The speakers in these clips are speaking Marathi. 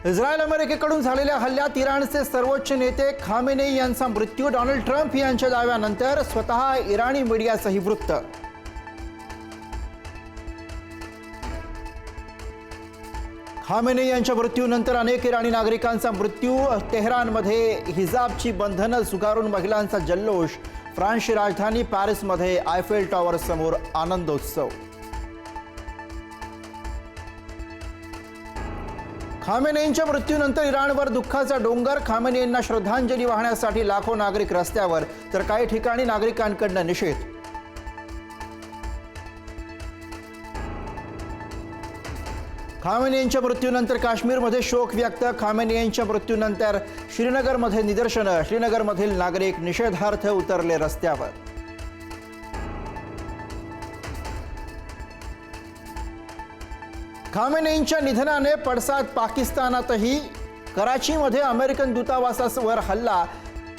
इस्रायल अमेरिकेकडून झालेल्या हल्ल्यात इराणचे सर्वोच्च नेते खामेनेई यांचा मृत्यू. डोनाल्ड ट्रम्प यांच्या दाव्यानंतर स्वतः इराणी मीडियाचंही वृत्त. खामेनेई यांच्या मृत्यूनंतर अनेक इराणी नागरिकांचा मृत्यू. तेहरानमध्ये हिजाबची बंधनं झुगारून महिलांचा जल्लोष. फ्रान्सची राजधानी पॅरिसमध्ये आयफेल टॉवर समोर आनंदोत्सव. खामेनेईंच्या मृत्यूनंतर इराणवर दुःखाचा डोंगर. खामेनेईंना श्रद्धांजली वाहण्यासाठी लाखो नागरिक रस्त्यावर, तर काही ठिकाणी नागरिकांकडून निषेध. खामेनेईंच्या मृत्यूनंतर काश्मीरमध्ये शोक व्यक्त. खामेनेईंच्या मृत्यूनंतर श्रीनगरमध्ये निदर्शनं. श्रीनगरमधील नागरिक निषेधार्थ उतरले रस्त्यावर. खामेनेईंच्या निधनाने पडसाद पाकिस्तानातही. कराचीमध्ये अमेरिकन दूतावासावर हल्ला.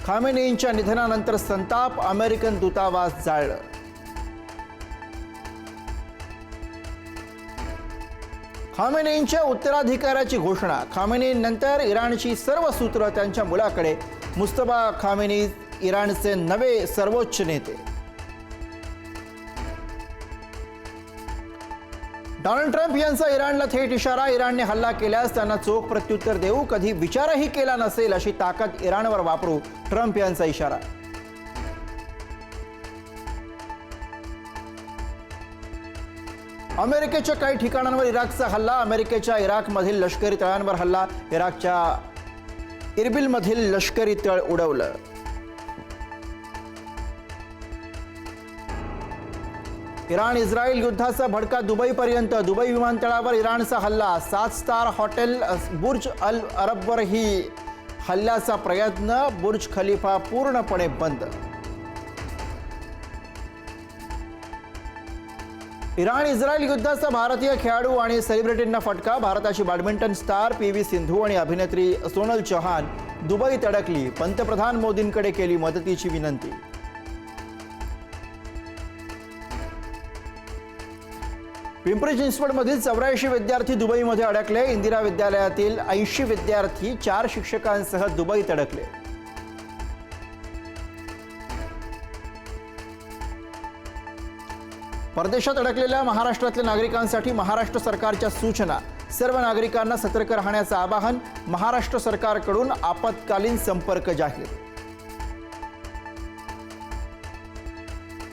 खामेनेईंच्या निधनानंतर संताप. अमेरिकन दूतावास जाळलं. खामेनेईंच्या उत्तराधिकाऱ्याची घोषणा. खामेनेईंनंतर इराणची सर्व सूत्र त्यांच्या मुलाकडे. मुस्तफा खामेनेई इराणचे नवे सर्वोच्च नेते. डोनाल्ड ट्रम्प यांचा इराणला थेट इशारा. इराणने हल्ला केल्यास त्यांना चोख प्रत्युत्तर देऊ. कधी विचारही केला नसेल अशी ताकद इराणवर वापरू. ट्रम्प यांचा इशारा. अमेरिकेच्या काही ठिकाणांवर इराकचा हल्ला. अमेरिकेच्या इराकमधील लष्करी तळांवर हल्ला. इराकच्या इरबिलमधील लष्करी तळ उडवलं. इराण इस्रायल युद्धाचा भडका दुबईपर्यंत. दुबई विमानतळावर इराणचा हल्ला. 7 स्टार हॉटेल बुर्ज अल अरबवरही हल्ल्याचा प्रयत्न. बुर्ज खलिफा पूर्णपणे बंद. इराण इस्रायल युद्धाचा भारतीय खेळाडू आणि सेलिब्रिटींना फटका. भारताची बॅडमिंटन स्टार PV सिंधू आणि अभिनेत्री सोनल चौहान दुबईत अडकली. पंतप्रधान मोदींकडे केली मदतीची विनंती. पिंपरी चिंचवडमधील 84 विद्यार्थी दुबईमध्ये अडकले. इंदिरा विद्यालयातील 80 विद्यार्थी 4 शिक्षकांसह दुबईत अडकले. परदेशात अडकलेल्या महाराष्ट्रातल्या नागरिकांसाठी महाराष्ट्र सरकारच्या सूचना. सर्व नागरिकांना सतर्क राहण्याचं आवाहन. महाराष्ट्र सरकारकडून आपत्कालीन संपर्क जाहीर.